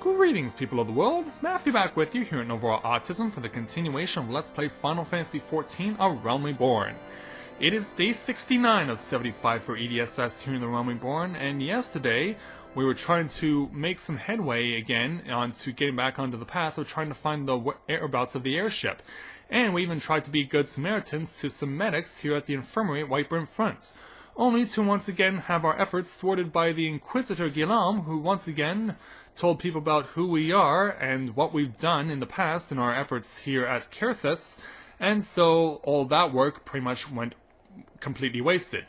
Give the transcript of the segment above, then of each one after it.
Greetings, people of the world. Matthew back with you here at Overall Autism for the continuation of Let's Play Final Fantasy XIV: A Realm Reborn. It is day 69 of 75 for EDSS here in the Realm Reborn, and yesterday we were trying to make some headway again onto getting back onto the path of trying to find the whereabouts of the airship. And we even tried to be good Samaritans to some medics here at the infirmary at Whitebrim Front, only to once again have our efforts thwarted by the Inquisitor Guillarme, who once again told people about who we are and what we've done in the past in our efforts here at XIV, and so all that work pretty much went completely wasted.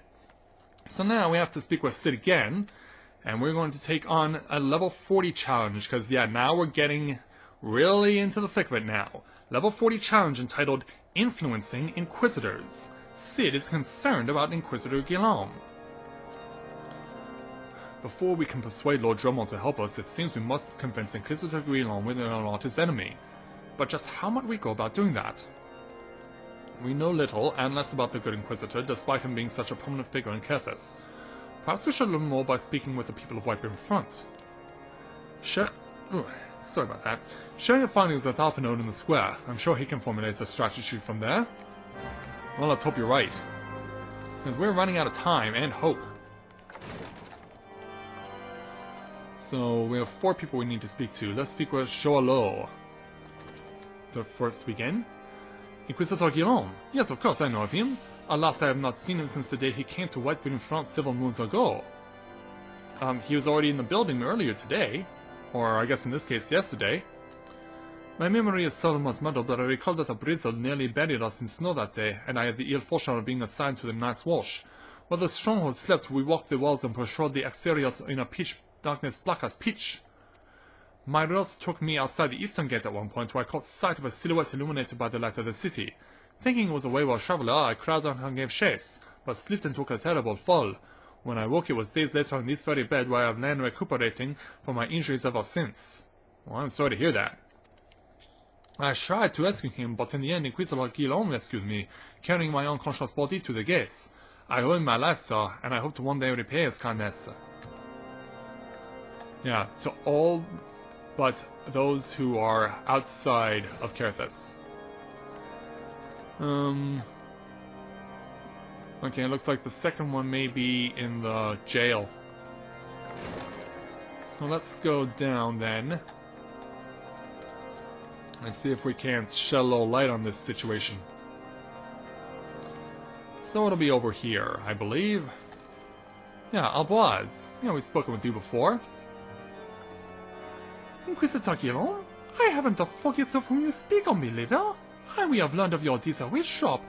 So now we have to speak with Sid again, and we're going to take on a level 40 challenge, because yeah, now we're getting really into the thick of it now. Level 40 challenge entitled Influencing Inquisitors. Sid is concerned about Inquisitor Guillarme. Before we can persuade Lord Drummond to help us, it seems we must convince Inquisitor Guillarme we are not his enemy. But just how might we go about doing that? We know little and less about the good Inquisitor, despite him being such a prominent figure in XIV. Perhaps we should learn more by speaking with the people of Whitebrim Front. Sorry about that. Sharing your findings with Alphanode in the square. I'm sure he can formulate a strategy from there. Well, let's hope you're right. Because we're running out of time and hope. So, we have 4 people we need to speak to. Let's speak with Joalo. To first begin. Inquisitor Guillarme. Yes, of course, I know of him. Alas, I have not seen him since the day he came to Whitebrim Front several moons ago. He was already in the building earlier today. Or, I guess in this case, yesterday. My memory is somewhat muddled, but I recall that a drizzle nearly buried us in snow that day, and I had the ill fortune of being assigned to the night's watch. While the stronghold slept, we walked the walls and patrolled the exterior in a pitch darkness black as pitch. My route took me outside the eastern gate at one point, where I caught sight of a silhouette illuminated by the light of the city. Thinking it was a wayward traveler, I crowded on and gave chase, but slipped and took a terrible fall. When I woke, it was days later on this very bed where I have lain recuperating from my injuries ever since. Well, I'm sorry to hear that. I tried to rescue him, but in the end Inquisitor Guillarme rescued me, carrying my unconscious body to the gates. I owe him my life, sir, and I hope to one day repay his kindness. Yeah, to all but those who are outside of XIV. Okay, it looks like the second one may be in the jail. So let's go down then. And see if we can't shed a little light on this situation. So it'll be over here, I believe. Yeah, Alboise. Yeah, we've spoken with you before. Inquisitor Guillarme? I haven't the foggiest of whom you speak, unbeliever. We have learned of your deeds at witch shop.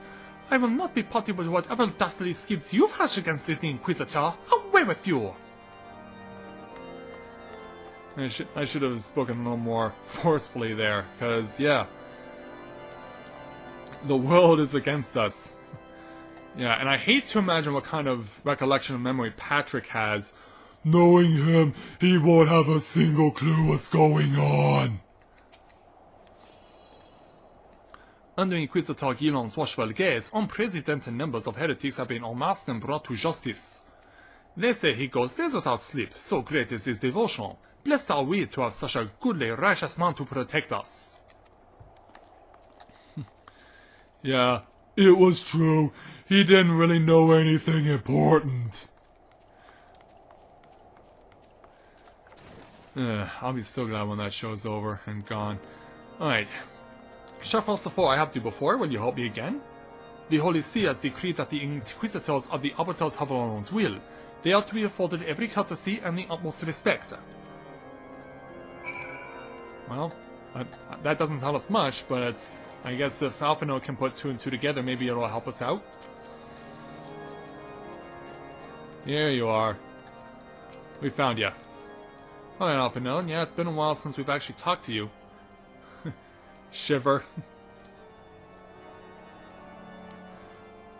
I will not be party with whatever dastardly schemes you've hatched against the Inquisitor. Away with you! I should have spoken a little more forcefully there, because, yeah, the world is against us. Yeah, and I hate to imagine what kind of recollection of memory Patrick has. Knowing him, he won't have a single clue what's going on. Under Inquisitor Guillarme's watchful gaze, unprecedented numbers of heretics have been unmasked and brought to justice. They say he goes days without sleep, so great is his devotion. Blessed are we to have such a goodly, righteous man to protect us. Yeah, it was true. He didn't really know anything important. I'll be so glad when that show's over and gone. Alright. Chef Foster 4, I helped you before. Will you help me again? The Holy See has decreed that the Inquisitors of the Arbiters have our own will. They are to be afforded every courtesy and the utmost respect. Well, that doesn't tell us much, but I guess if Alphanode can put 2 and 2 together, maybe it'll help us out. Here you are. We found you. Alright, Alphanode. Yeah, it's been a while since we've actually talked to you. Shiver.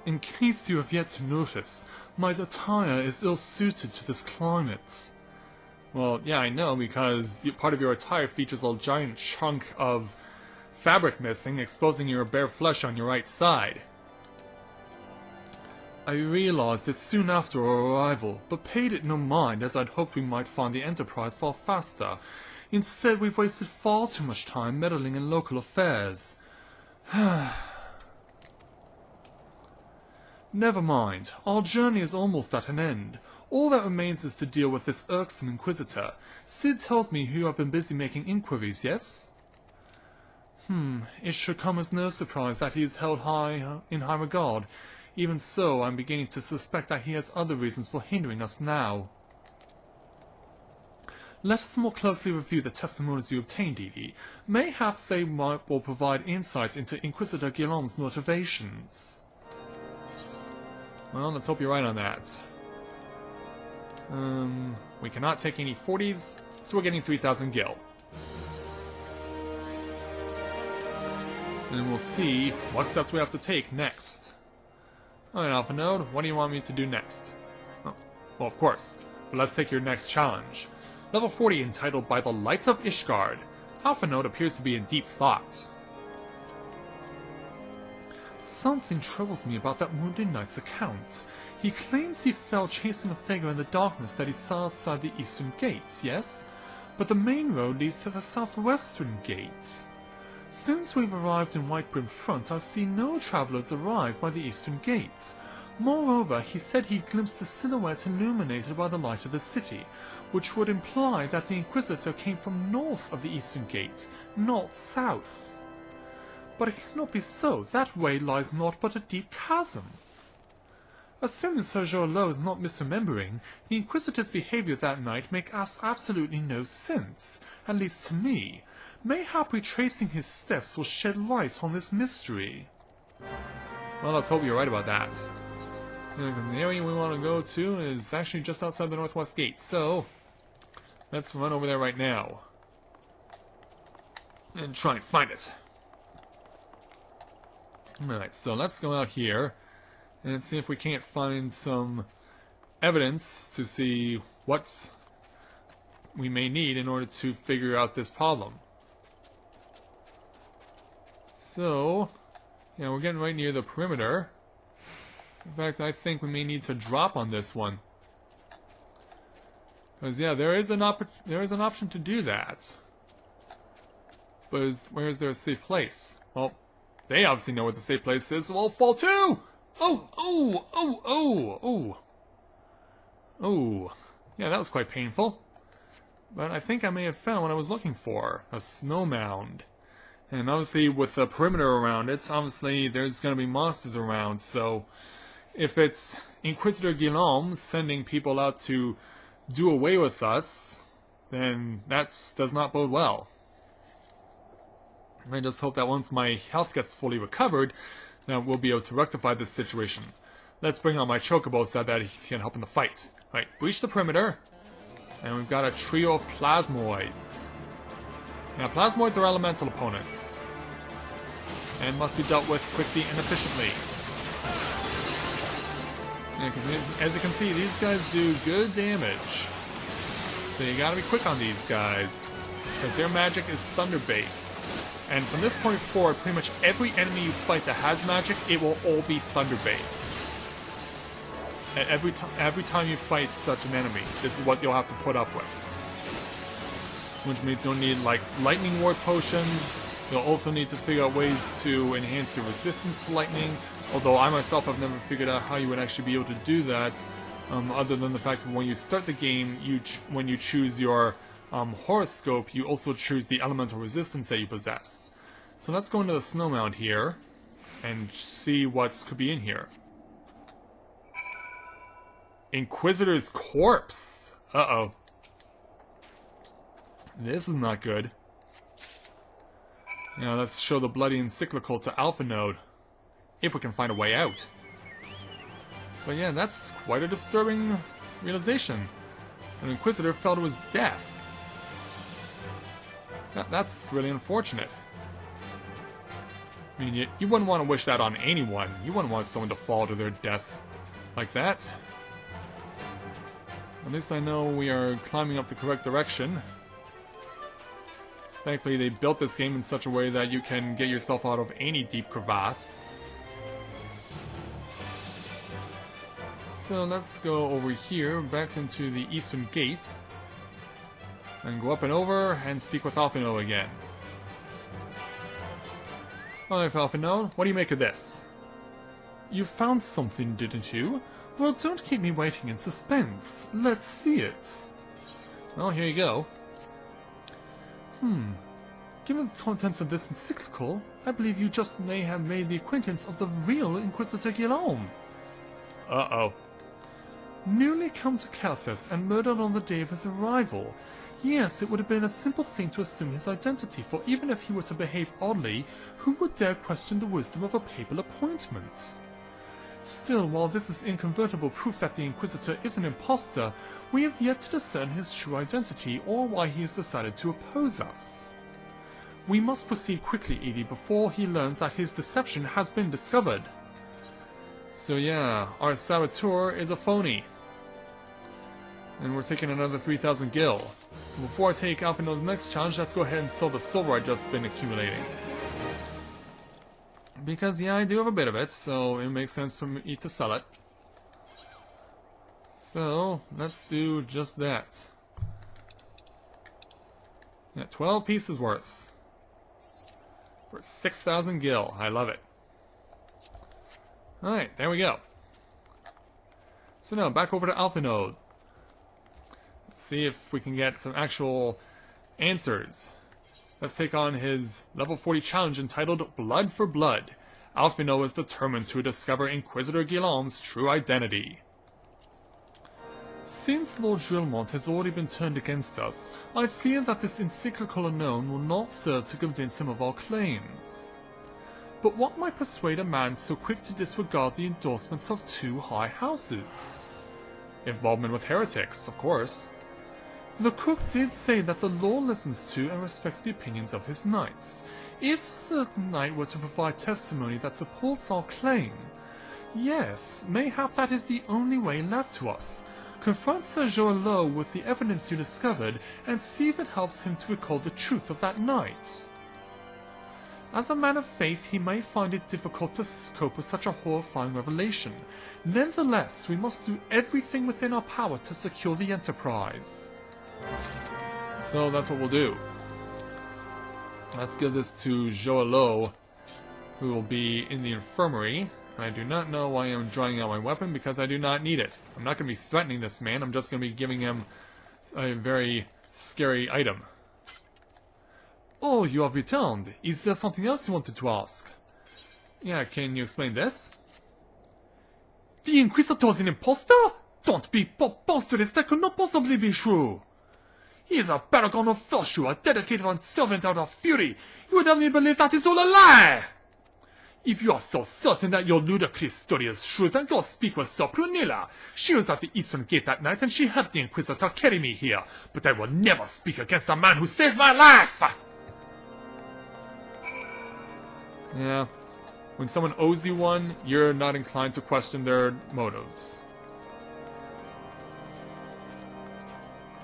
In case you have yet to notice, my attire is ill-suited to this climate. Well, yeah, I know, because part of your attire features a giant chunk of fabric missing, exposing your bare flesh on your right side. I realized it soon after our arrival, but paid it no mind as I'd hoped we might find the Enterprise far faster. Instead, we've wasted far too much time meddling in local affairs. Never mind. Our journey is almost at an end. All that remains is to deal with this irksome Inquisitor. Sid tells me you have been busy making inquiries, yes? It should come as no surprise that he is held in high regard. Even so, I'm beginning to suspect that he has other reasons for hindering us now. Let us more closely review the testimonies you obtained, Edie. Mayhap they will provide insight into Inquisitor Guillarme's motivations. Well, let's hope you're right on that. We cannot take any 40s, so we're getting 3,000 gil. And we'll see what steps we have to take next. Alright, Alpha Node, what do you want me to do next? Oh, well, of course. But let's take your next challenge. Level 40 entitled By the Lights of Ishgard. Alpha Node appears to be in deep thought. Something troubles me about that wounded knight's account. He claims he fell chasing a figure in the darkness that he saw outside the eastern gates, yes? But the main road leads to the southwestern gate. Since we've arrived in Whitebrim Front, I've seen no travelers arrive by the eastern gate. Moreover, he said he glimpsed the silhouette illuminated by the light of the city, which would imply that the Inquisitor came from north of the eastern gate, not south. But it cannot be so. That way lies naught but a deep chasm. Assuming Sir Jorlo is not misremembering, the Inquisitor's behavior that night makes absolutely no sense, at least to me. Mayhap retracing his steps will shed light on this mystery. Well, let's hope you're right about that. Yeah, because the area we want to go to is actually just outside the northwest gate, so let's run over there right now. And try and find it. Alright, so let's go out here and see if we can't find some evidence to see what we may need in order to figure out this problem. So, yeah, we're getting right near the perimeter. In fact, I think we may need to drop on this one. Because, yeah, there is an option to do that. But where is there a safe place? Well, they obviously know where the safe place is, so I'll fall too! Oh, yeah, that was quite painful. But I think I may have found what I was looking for. A snow mound. And obviously with the perimeter around it, obviously there's going to be monsters around, so if it's Inquisitor Guillarme sending people out to do away with us, then that does not bode well. I just hope that once my health gets fully recovered, then we'll be able to rectify this situation. Let's bring out my chocobo so that he can help in the fight. Right, breach the perimeter, and we've got a trio of plasmoids. Now, plasmoids are elemental opponents, and must be dealt with quickly and efficiently. Yeah, because as you can see, these guys do good damage. So you gotta be quick on these guys, because their magic is thunder-based. And from this point forward, pretty much every enemy you fight that has magic, it will all be thunder-based. And every time you fight such an enemy, this is what you'll have to put up with. Which means you'll need, like, lightning ward potions. You'll also need to figure out ways to enhance your resistance to lightning. Although I myself have never figured out how you would actually be able to do that. Other than the fact that when you start the game, when you choose your horoscope, you also choose the elemental resistance that you possess. So let's go into the snow mound here and see what could be in here. Inquisitor's corpse! Uh-oh. This is not good. Now let's show the bloody encyclical to Alpha Node, if we can find a way out. But yeah, that's quite a disturbing realization. An Inquisitor fell to his death. That's really unfortunate. I mean, you wouldn't want to wish that on anyone. You wouldn't want someone to fall to their death like that. At least I know we are climbing up the correct direction. Thankfully, they built this game in such a way that you can get yourself out of any deep crevasse. So let's go over here, back into the eastern gate. And go up and over and speak with Alphino again. Alright, Alphino, what do you make of this? You found something, didn't you? Well, don't keep me waiting in suspense. Let's see it. Well, here you go. Given the contents of this encyclical, I believe you just may have made the acquaintance of the real Inquisitor Guillarme. Uh-oh. Newly come to Calthus and murdered on the day of his arrival. Yes, it would have been a simple thing to assume his identity, for even if he were to behave oddly, who would dare question the wisdom of a papal appointment? Still, while this is incontrovertible proof that the Inquisitor is an imposter, we have yet to discern his true identity or why he has decided to oppose us. We must proceed quickly, Edie, before he learns that his deception has been discovered. So yeah, our saboteur is a phony. And we're taking another 3,000 gil. So before I take Alphino's next challenge, let's go ahead and sell the silver I've just been accumulating. Because yeah, I do have a bit of it, so it makes sense for me to sell it. So, let's do just that. Yeah, 12 pieces worth. For 6,000 gil. I love it. Alright, there we go. So now, back over to Alphino. Let's see if we can get some actual answers. Let's take on his level 40 challenge entitled Blood for Blood. Alphino is determined to discover Inquisitor Guillarme's true identity. Since Lord Gilmont has already been turned against us, I fear that this encyclical unknown will not serve to convince him of our claims. But what might persuade a man so quick to disregard the endorsements of two high houses? Involvement with heretics, of course. The cook did say that the law listens to and respects the opinions of his knights. If a certain knight were to provide testimony that supports our claim, yes, mayhap that is the only way left to us. Confront Sir Joalot with the evidence you discovered, and see if it helps him to recall the truth of that night. As a man of faith, he may find it difficult to cope with such a horrifying revelation. Nevertheless, we must do everything within our power to secure the Enterprise. So that's what we'll do. Let's give this to Joalot, who will be in the infirmary. I do not know why I'm drawing out my weapon, because I do not need it. I'm not going to be threatening this man, I'm just going to be giving him a very scary item. Oh, you have returned. Is there something else you wanted to ask? Yeah, can you explain this? The Inquisitor is an imposter? Don't be preposterous, that could not possibly be true. He is a paragon of virtue, a dedicated and servant out of fury. You would have me believe that is all a lie! If you are so certain that your ludicrous story is true, then go speak with Sir Prunilla. She was at the Eastern Gate that night, and she helped the Inquisitor carry me here. But I will never speak against a man who saved my life! Yeah. When someone owes you one, you're not inclined to question their motives.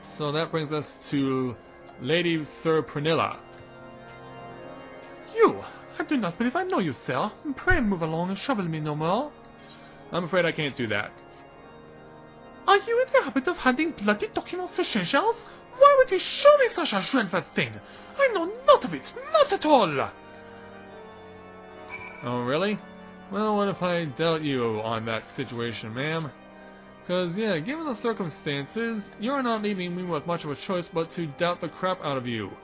So that brings us to Lady Sir Prunilla. You! I do not believe I know you, sir. Pray move along and trouble me no more. I'm afraid I can't do that. Are you in the habit of handing bloody documents to strangers? Why would you show me such a dreadful thing? I know not of it, not at all! Oh, really? Well, what if I doubt you on that situation, ma'am? Because, yeah, given the circumstances, you're not leaving me with much of a choice but to doubt the crap out of you.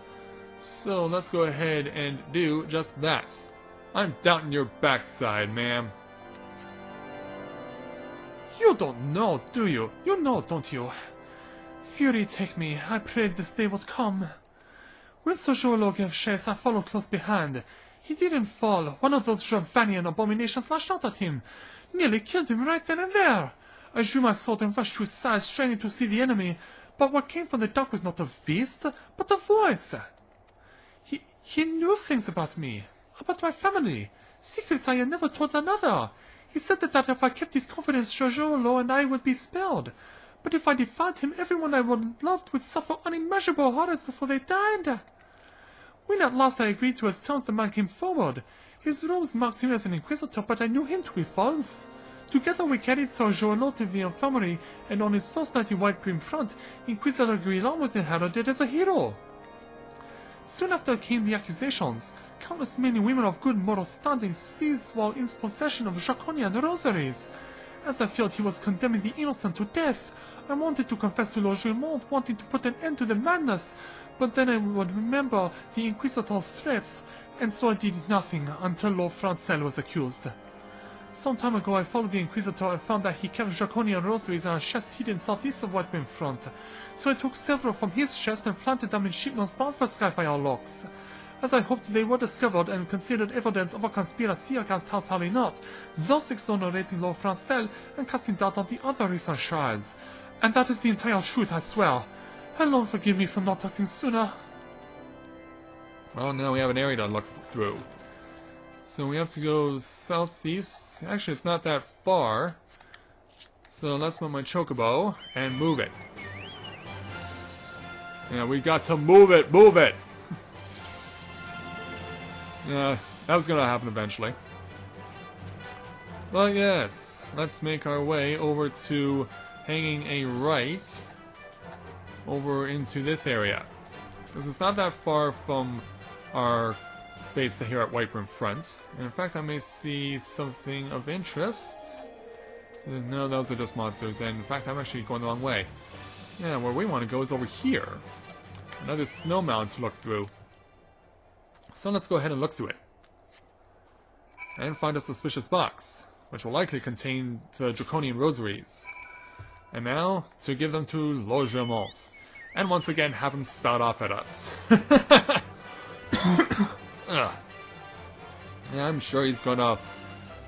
So let's go ahead and do just that. I'm doubting your backside, ma'am. You don't know, do you? You know, don't you? Fury take me, I prayed this day would come. When Sir Joalot gave chase, I followed close behind. He didn't fall. One of those Javanian abominations lashed out at him. Nearly killed him right then and there. I drew my sword and rushed to his side, straining to see the enemy. But what came from the dark was not a beast, but a voice. He knew things about me, about my family, secrets I had never told another. He said that if I kept his confidence, Sir Joalot and I would be spared. But if I defied him, everyone I loved would suffer unimaginable horrors before they died. When at last I agreed to his terms, the man came forward. His robes marked him as an Inquisitor, but I knew him to be false. Together we carried Sir Joanot to the infirmary, and on his first night in White Grim Front, Inquisitor Guillarme was heralded as a hero. Soon after came the accusations. Countless men and women of good moral standing seized while in possession of draconian rosaries. As I felt he was condemning the innocent to death, I wanted to confess to Lord Reborn, wanting to put an end to the madness, but then I would remember the Inquisitor's threats, and so I did nothing until Lord Francel was accused. Some time ago I followed the Inquisitor and found that he kept draconian rosaries in a chest hidden southeast of White Grim Front, so I took several from his chest and planted them in shipments bound for Skyfire locks. As I hoped they were discovered and considered evidence of a conspiracy against House Halinot, thus exonerating Lord Francel and casting doubt on the other recent shards. And that is the entire truth, I swear. And Lord forgive me for not acting sooner. Well, now we have an area to look through. So we have to go southeast. Actually, it's not that far. So let's move my chocobo and move it. Yeah, we got to move it! Move it! Yeah, that was gonna happen eventually. But yes, let's make our way over to hanging a right over into this area. Because it's not that far from our base here at White Grim Front. And in fact, I may see something of interest. No, those are just monsters. And in fact, I'm actually going the wrong way. Yeah, where we want to go is over here. Another snow mountain to look through. So let's go ahead and look through it. And find a suspicious box, which will likely contain the Draconian Rosaries. And now, to give them to Lord Germont. And once again, have him spout off at us. Yeah, I'm sure he's gonna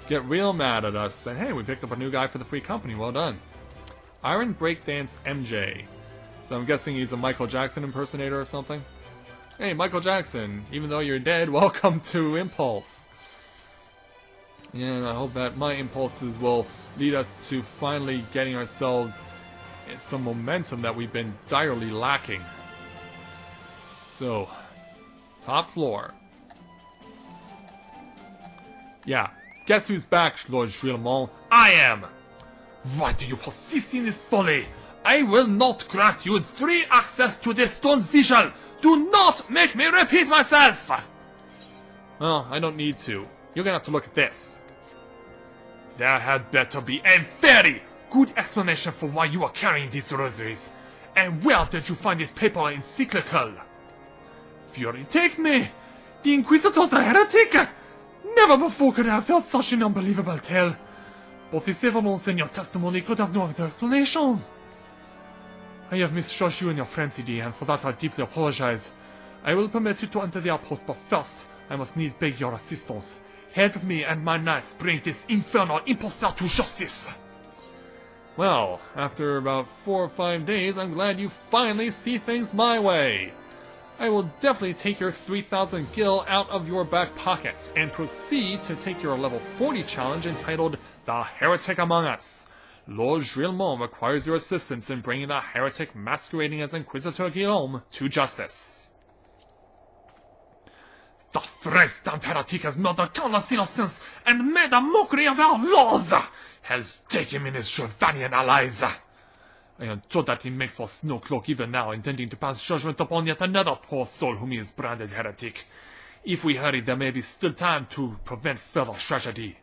get real mad at us. And hey, we picked up a new guy for the free company, well done. Iron Breakdance MJ. So I'm guessing he's a Michael Jackson impersonator or something? Hey, Michael Jackson, even though you're dead, welcome to Impulse. Yeah, and I hope that my impulses will lead us to finally getting ourselves some momentum that we've been direly lacking. So, top floor. Yeah, guess who's back, Lord Guillarme? I am! Why do you persist in this folly? I will not grant you free access to this stone visual! Do not make me repeat myself! Well, I don't need to. You're gonna have to look at this. There had better be a very good explanation for why you are carrying these rosaries. And where did you find this paper encyclical? Fury take me! The Inquisitor's a heretic! Never before could I have felt such an unbelievable tale. Both his evidence and your testimony could have no other explanation. I have misjudged you and your friend, CD, and for that I deeply apologize. I will permit you to enter the outpost, but first, I must need beg your assistance. Help me and my knights bring this infernal imposter to justice! Well, after about 4 or 5 days, I'm glad you finally see things my way. I will definitely take your 3,000 gil out of your back pockets and proceed to take your level 40 challenge entitled The Heretic Among Us. Lord Guillarme requires your assistance in bringing the heretic masquerading as Inquisitor Guillarme to justice. The thrice-damned heretic has murdered countless innocents and made a mockery of our laws! Has taken in his Giovannian allies! I am told that he makes for Snowcloak even now, intending to pass judgment upon yet another poor soul whom he has branded heretic. If we hurry, there may be still time to prevent further tragedy.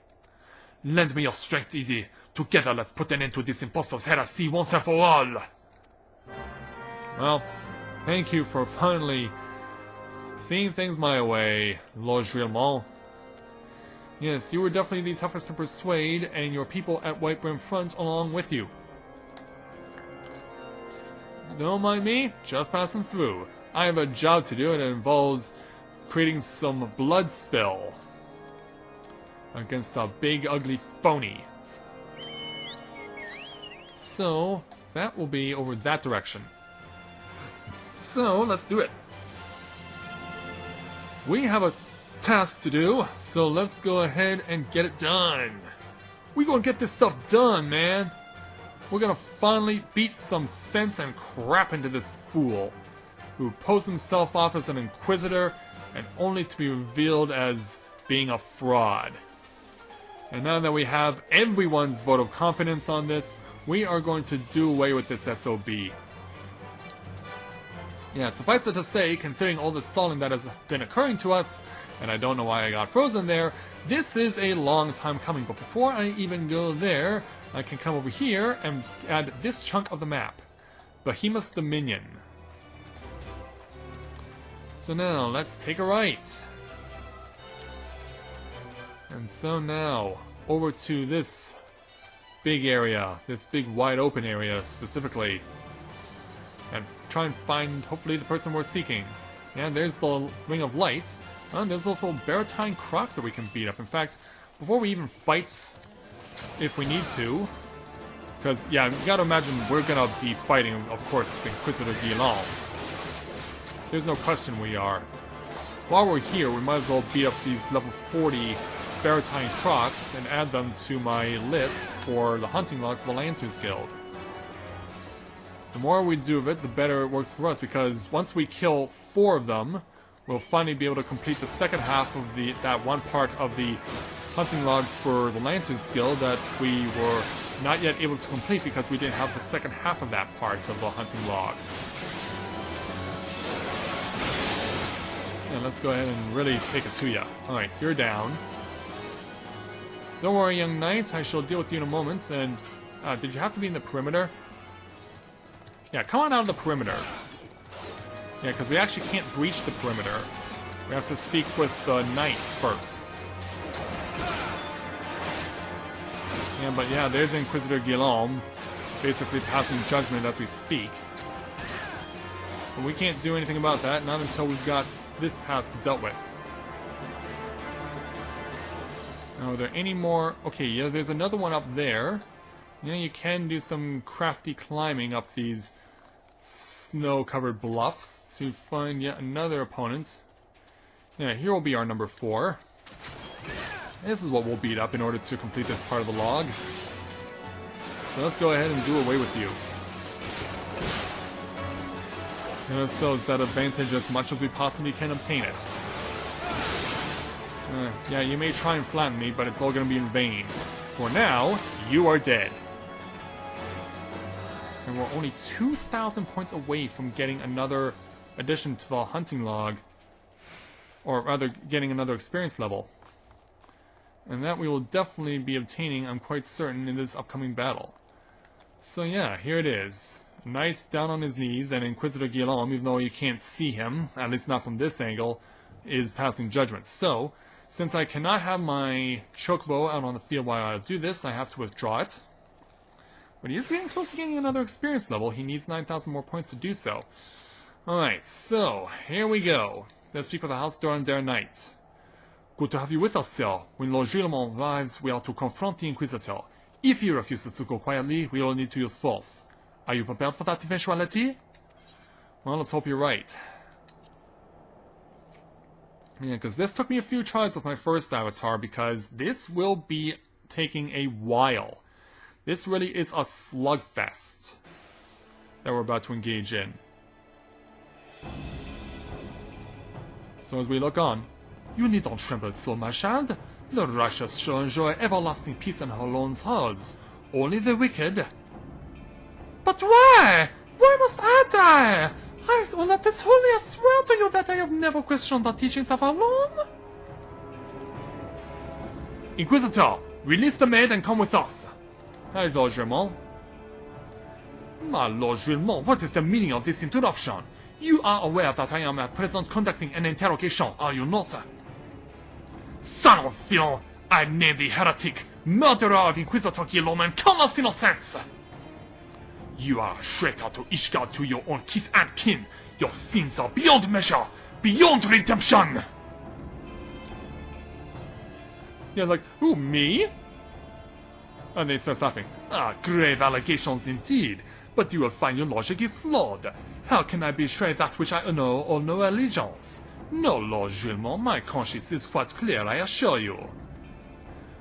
Lend me your strength, Edie. Together, let's put an end to this impostor's heresy once and for all! Well, thank you for finally seeing things my way, Lord Guillarme. Yes, you were definitely the toughest to persuade, and your people at White Grim Front along with you. Don't mind me, just passing through. I have a job to do, and it involves creating some blood spill against a big, ugly phony. So, that will be over that direction. So, let's do it. We have a task to do, so let's go ahead and get it done. We're gonna get this stuff done, man. We're gonna finally beat some sense and crap into this fool, who posed himself off as an Inquisitor, and only to be revealed as being a fraud. And now that we have everyone's vote of confidence on this, we are going to do away with this SOB. Yeah, suffice it to say, considering all the stalling that has been occurring to us, and I don't know why I got frozen there, this is a long time coming. But before I even go there, I can come over here and add this chunk of the map. Behemoth's Dominion. So now, let's take a right. And so now, over to this big area, this big wide open area specifically. And try and find, hopefully, the person we're seeking. Yeah, there's the Ring of Light. And there's also Baratine Crocs that we can beat up. In fact, before we even fight, if we need to, because, yeah, you gotta imagine we're gonna be fighting, of course, Inquisitor Guillarme. There's no question we are. While we're here, we might as well beat up these level 40 Baratine Crocs and add them to my list for the hunting log for the Lancers Guild. The more we do of it, the better it works for us, because once we kill 4 of them, we'll finally be able to complete the second half of that one part of the hunting log for the Lancers Guild that we were not yet able to complete because we didn't have the second half of that part of the hunting log. And let's go ahead and really take it to ya. Alright, you're down. Don't worry, young knight, I shall deal with you in a moment. And, did you have to be in the perimeter? Yeah, come on out of the perimeter. Yeah, because we actually can't breach the perimeter. We have to speak with the knight first. Yeah, but yeah, there's Inquisitor Guillarme, basically passing judgment as we speak. But we can't do anything about that, not until we've got this task dealt with. Now, are there any more? Okay, yeah, there's another one up there. Yeah, you can do some crafty climbing up these snow-covered bluffs to find yet another opponent. Yeah, here will be our number 4. This is what we'll beat up in order to complete this part of the log. So let's go ahead and do away with you. And so is that advantage as much as we possibly can obtain it. Yeah, you may try and flatten me, but it's all going to be in vain. For now, you are dead. And we're only 2,000 points away from getting another addition to the hunting log. Or rather, getting another experience level. And that we will definitely be obtaining, I'm quite certain, in this upcoming battle. So yeah, here it is. Knight down on his knees, and Inquisitor Guillarme, even though you can't see him, at least not from this angle, is passing judgment. So, since I cannot have my chocobo out on the field while I do this, I have to withdraw it. But he is getting close to getting another experience level. He needs 9,000 more points to do so. Alright, so, here we go. Let's speak with the House Doran der Knight. Good to have you with us, sir. When Lord Guillarme arrives, we are to confront the Inquisitor. If he refuses to go quietly, we will need to use force. Are you prepared for that eventuality? Well, let's hope you're right. Yeah, because this took me a few tries with my first avatar, because this will be taking a while. This really is a slugfest that we're about to engage in. So as we look on, you need not tremble so, my child. The righteous shall enjoy everlasting peace in her own halls. Only the wicked. But why? Why must I die? I will let this holy swear to you that I have never questioned the teachings of our Lord. Inquisitor, release the maid and come with us. Hi, Lord Guillarme. My Lord Guillarme, what is the meaning of this interruption? You are aware that I am at present conducting an interrogation, are you not? Silence, villain! I name the heretic, murderer of Inquisitor Guillarme and countless innocents! You are a traitor to Ishgard, to your own kith and kin. Your sins are beyond measure, beyond redemption! Yeah, like, who, me? And they start laughing. Ah, grave allegations indeed. But you will find your logic is flawed. How can I betray that which I know or no allegiance? No, Lord Guillarme, my conscience is quite clear, I assure you.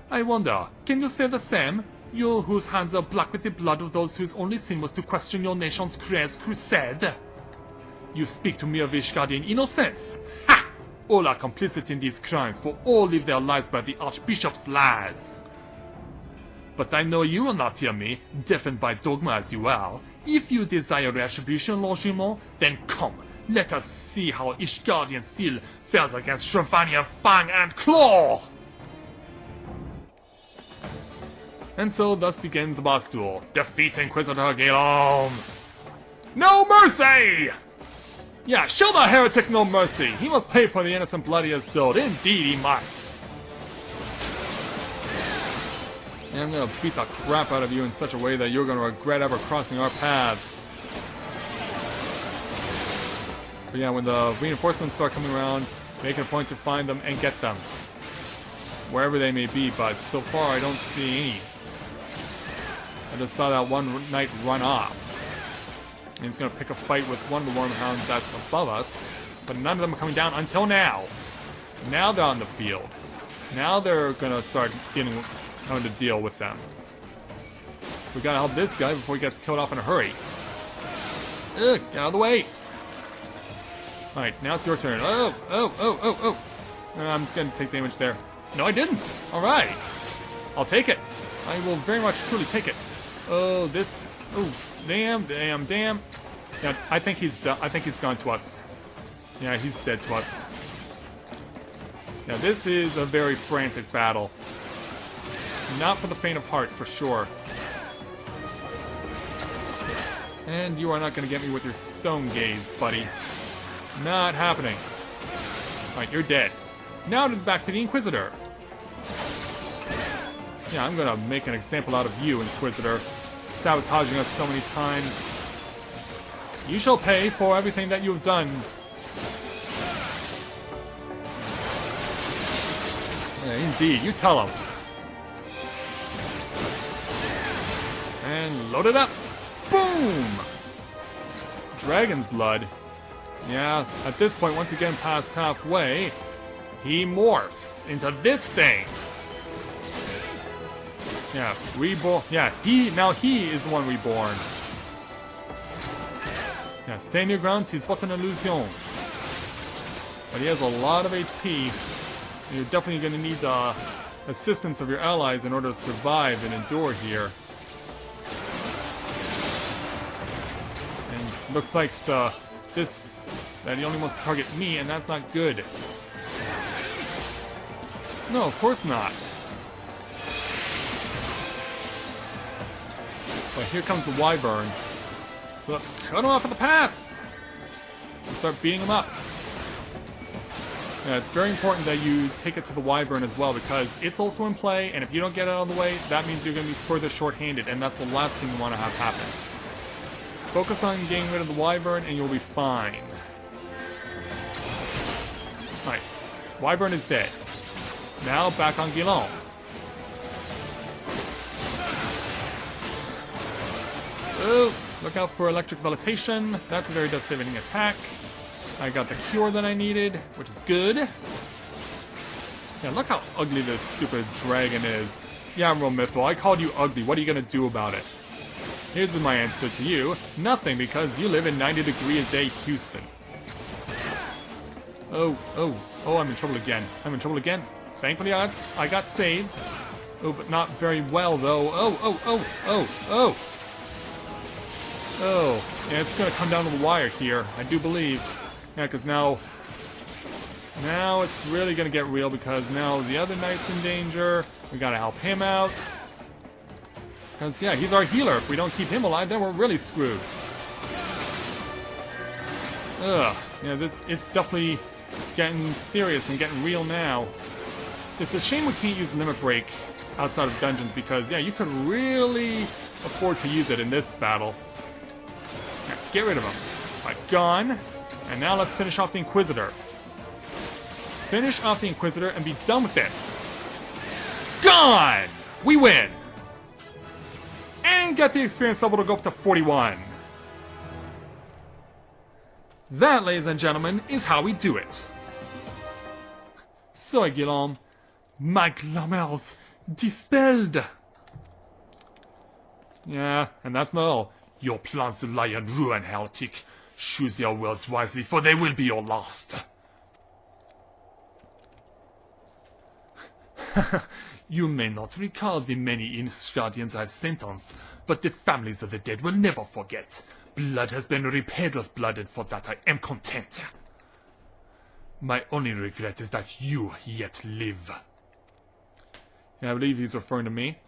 I wonder, can you say the same? You whose hands are black with the blood of those whose only sin was to question your nation's crusade? You speak to me of Ishgardian innocence? Ha! All are complicit in these crimes, for all live their lives by the Archbishop's lies. But I know you will not hear me, deafened by dogma as you are. If you desire retribution, Lord Gilmore, then come. Let us see how Ishgardian Steel fares against Shravanian Fang and Claw! And so thus begins the boss duel. Defeat Inquisitor Guillarme! No mercy! Yeah, show the heretic no mercy! He must pay for the innocent blood he has spilled. Indeed he must! And I'm gonna beat the crap out of you in such a way that you're gonna regret ever crossing our paths. But yeah, when the reinforcements start coming around, make it a point to find them and get them. Wherever they may be, but so far I don't see any. I just saw that one knight run off. And he's gonna pick a fight with one of the Wormhounds that's above us, but none of them are coming down until now. Now they're on the field. Now they're gonna start having to deal with them. We gotta help this guy before he gets killed off in a hurry. Ugh, get out of the way! Alright, now it's your turn. Oh! I'm gonna take damage there. No, I didn't! Alright! I'll take it! I will very much truly take it. Oh, this... Oh, damn. Yeah, I think he's done. I think he's gone to us. Yeah, he's dead to us. Now, this is a very frantic battle. Not for the faint of heart, for sure. And you are not going to get me with your stone gaze, buddy. Not happening. Alright, you're dead. Now back to the Inquisitor. Yeah, I'm gonna make an example out of you, Inquisitor. Sabotaging us so many times. You shall pay for everything that you have done. Yeah, indeed, you tell him. And load it up. Boom! Dragon's blood. Yeah, at this point, once you get him past halfway, he morphs into this thing. Yeah, Reborn. Yeah, he is the one reborn. Yeah, stand your ground, he's but an illusion. But he has a lot of HP. And you're definitely going to need the assistance of your allies in order to survive and endure here. And looks like that he only wants to target me, and that's not good. No, of course not. But here comes the Wyvern. So let's cut him off at the pass! And start beating him up. Yeah, it's very important that you take it to the Wyvern as well, because it's also in play, and if you don't get it out of the way, that means you're going to be further short-handed, and that's the last thing you want to have happen. Focus on getting rid of the Wyvern, and you'll be fine. Alright, Wyvern is dead. Now back on Guillarme. Oh, look out for electric vegetation. That's a very devastating attack. I got the cure that I needed, which is good. Yeah, look how ugly this stupid dragon is. Yeah, Romithal, I called you ugly. What are you gonna do about it? Here's my answer to you. Nothing, because you live in 90-degree-a-day Houston. Oh, I'm in trouble again. Thankfully, I got saved. Oh, but not very well, though. Oh, yeah, it's gonna come down to the wire here, I do believe. Yeah, because now it's really gonna get real, because now the other knight's in danger. We gotta help him out. Because, yeah, he's our healer. If we don't keep him alive, then we're really screwed. Ugh. Yeah, it's definitely getting serious and getting real now. It's a shame we can't use Limit Break outside of dungeons, because, yeah, you could really afford to use it in this battle. Yeah, get rid of him. Alright, gone. And now let's finish off the Inquisitor. Finish off the Inquisitor and be done with this. Gone! We win! And get the experience level to go up to 41. That, ladies and gentlemen, is how we do it. So, Guillarme, my glamours dispelled. Yeah, and that's not all. Your plans to lie and ruin, heretic. Choose your words wisely, for they will be your last. You may not recall the many Guardians I've sentenced, but the families of the dead will never forget. Blood has been repaid with blood, and for that I am content. My only regret is that you yet live. Yeah, I believe he's referring to me.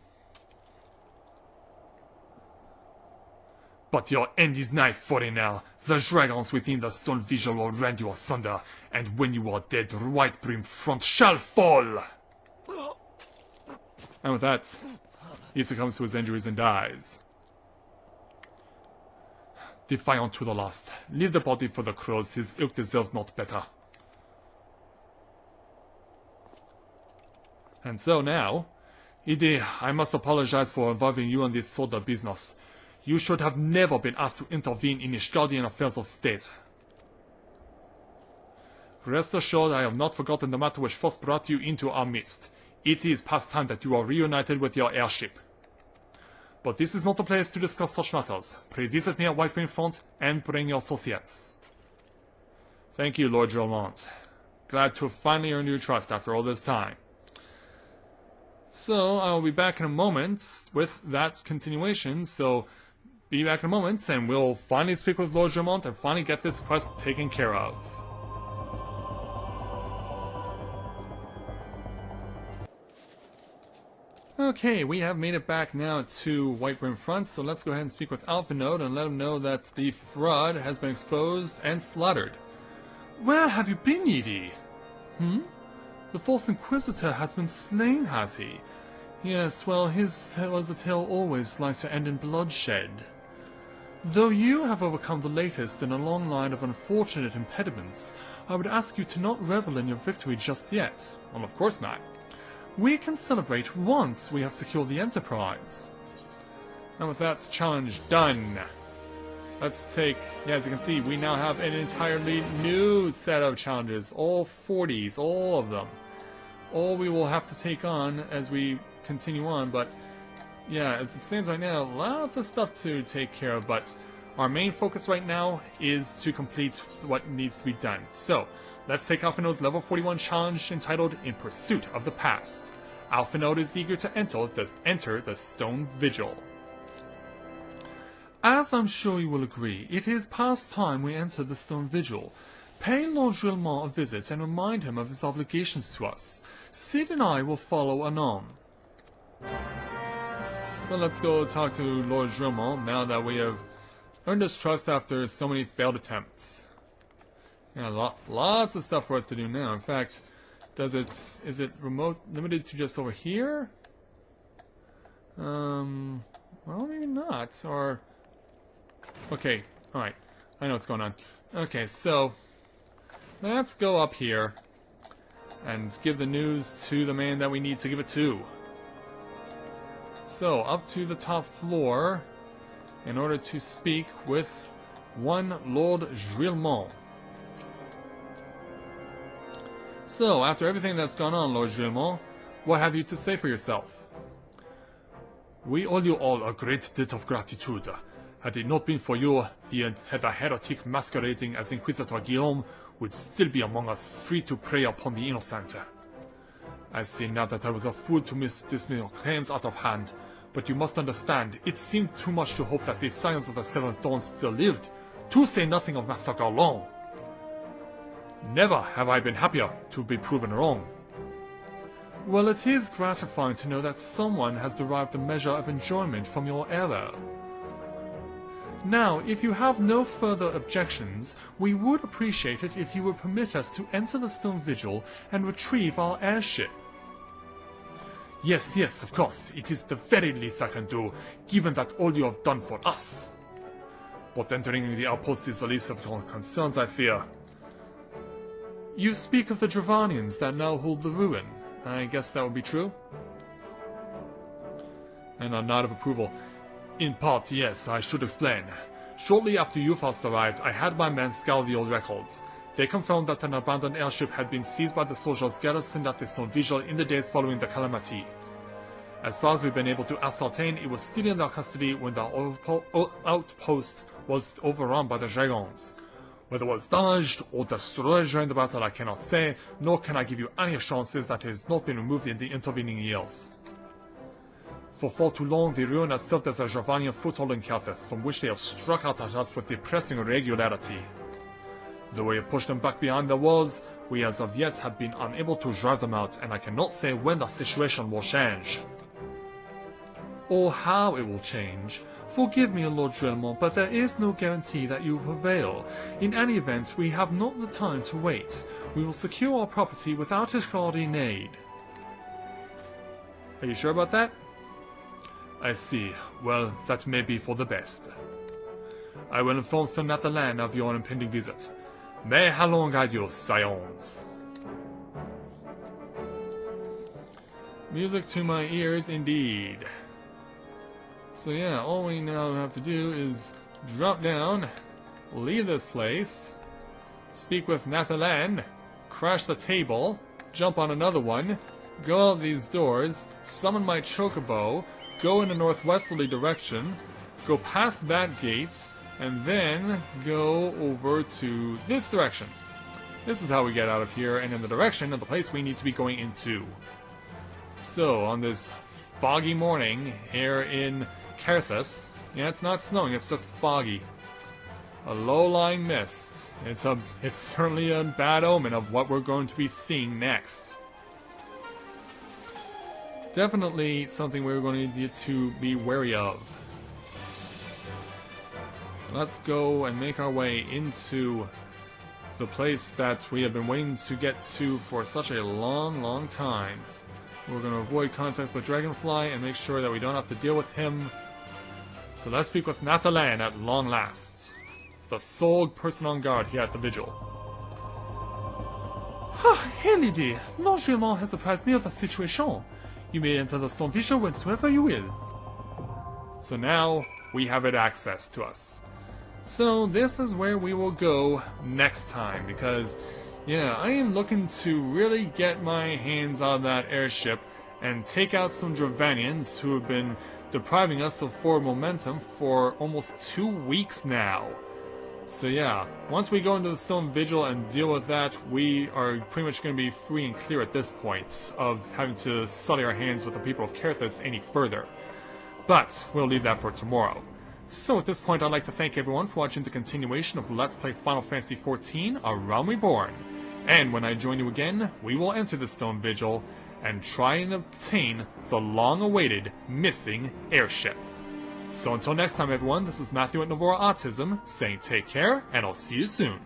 But your end is nigh, foreigner. The dragons within the stone vigil will rend you asunder, and when you are dead, White Brim Front shall fall! And with that, he succumbs to his injuries and dies. Defiant to the last, leave the body for the crows, his ilk deserves not better. And so now, Edie, I must apologize for involving you in this sort of business. You should have never been asked to intervene in Ishgardian affairs of state. Rest assured, I have not forgotten the matter which first brought you into our midst. It is past time that you are reunited with your airship. But this is not the place to discuss such matters. Pray visit me at White Brim Front and bring your associates. Thank you, Lord Dromont. Glad to have finally earned your trust after all this time. So, I will be back in a moment with that continuation, so be back in a moment and we'll finally speak with Lord Dromont and finally get this quest taken care of. Okay, we have made it back now to White Brim Front, so let's go ahead and speak with Alphanode and let him know that the fraud has been exposed and slaughtered. Where have you been, Edie? The false Inquisitor has been slain, has he? Yes, well, his was a tale always like to end in bloodshed. Though you have overcome the latest in a long line of unfortunate impediments, I would ask you to not revel in your victory just yet. Well, of course not. We can celebrate once we have secured the Enterprise. And with that challenge done, let's take, as you can see, we now have an entirely new set of challenges. All 40s, all of them. All we will have to take on as we continue on, but yeah, as it stands right now, lots of stuff to take care of, but our main focus right now is to complete what needs to be done. So, let's take Alphanode's level 41 challenge entitled In Pursuit of the Past. Alphanode is eager to enter the Stone Vigil. As I'm sure you will agree, it is past time we enter the Stone Vigil. Pay Lord Guillarme a visit and remind him of his obligations to us. Sid and I will follow anon. So let's go talk to Lord Guillarme now that we have earned his trust after so many failed attempts. Yeah, lots of stuff for us to do now. In fact, is it remote limited to just over here? Well, maybe not. Or okay, all right. I know what's going on. Okay, so let's go up here and give the news to the man that we need to give it to. So, up to the top floor in order to speak with one Lord Guillarme. So, after everything that's gone on, Lord Guillarme, what have you to say for yourself? We owe you all a great debt of gratitude. Had it not been for you, the heretic masquerading as Inquisitor Guillarme would still be among us, free to prey upon the innocent. I see now that I was a fool to dismiss your claims out of hand, but you must understand, it seemed too much to hope that the Scions of the Seven Thorns still lived, to say nothing of Master Garlon. Never have I been happier to be proven wrong. Well, it is gratifying to know that someone has derived a measure of enjoyment from your error. Now, if you have no further objections, we would appreciate it if you would permit us to enter the Stone Vigil and retrieve our airship. Yes, of course, it is the very least I can do, given that all you have done for us. But entering the outpost is the least of your concerns, I fear. You speak of the Dravanians that now hold the ruin. I guess that would be true? And a nod of approval. In part, yes, I should explain. Shortly after you first arrived, I had my men scour the old records. They confirmed that an abandoned airship had been seized by the soldiers garrisoned at the Stone Vigil in the days following the calamity. As far as we've been able to ascertain, it was still in their custody when the outpost was overrun by the dragons. Whether it was dodged or destroyed during the battle, I cannot say, nor can I give you any assurances that it has not been removed in the intervening years. For far too long, the ruin has served as a Jovanian foothold in Calthus, from which they have struck out at us with depressing regularity. Though we have pushed them back behind the walls, we as of yet have been unable to drive them out, and I cannot say when the situation will change. Or how it will change. Forgive me, Lord Drillmont, but there is no guarantee that you will prevail. In any event, we have not the time to wait. We will secure our property without escorting aid. Are you sure about that? I see. Well, that may be for the best. I will inform Sir Nathalan of your impending visit. May Halong guide you, scions. Music to my ears indeed. So yeah, all we now have to do is drop down, leave this place, speak with Nathalan, crash the table, jump on another one, go out these doors, summon my chocobo, go in a northwesterly direction, go past that gate, and then go over to this direction. This is how we get out of here and in the direction of the place we need to be going into. So, on this foggy morning here in Carthus, yeah, it's not snowing, it's just foggy. A low-lying mist. It's certainly a bad omen of what we're going to be seeing next. Definitely something we're going to need to be wary of. So let's go and make our way into the place that we have been waiting to get to for such a long time. We're going to avoid contact with Dragonfly and make sure that we don't have to deal with him. So let's speak with Nathalan at long last. The sole person on guard here at the vigil. Ah, hey lady, Lord Drillmont has apprised me of the situation. You may enter the Stone Vigil whensoever you will. So now we have it access to us. So this is where we will go next time, because yeah, I am looking to really get my hands on that airship and take out some Dravanians who have been depriving us of forward momentum for almost 2 weeks now. So yeah, once we go into the Stone Vigil and deal with that, we are pretty much going to be free and clear at this point of having to sully our hands with the people of Carthus any further. But we'll leave that for tomorrow. So at this point, I'd like to thank everyone for watching the continuation of Let's Play Final Fantasy XIV, A Realm Reborn. And when I join you again, we will enter the Stone Vigil and try and obtain the long-awaited missing airship. So until next time everyone, this is Matthew at Navora Autism, saying take care, and I'll see you soon.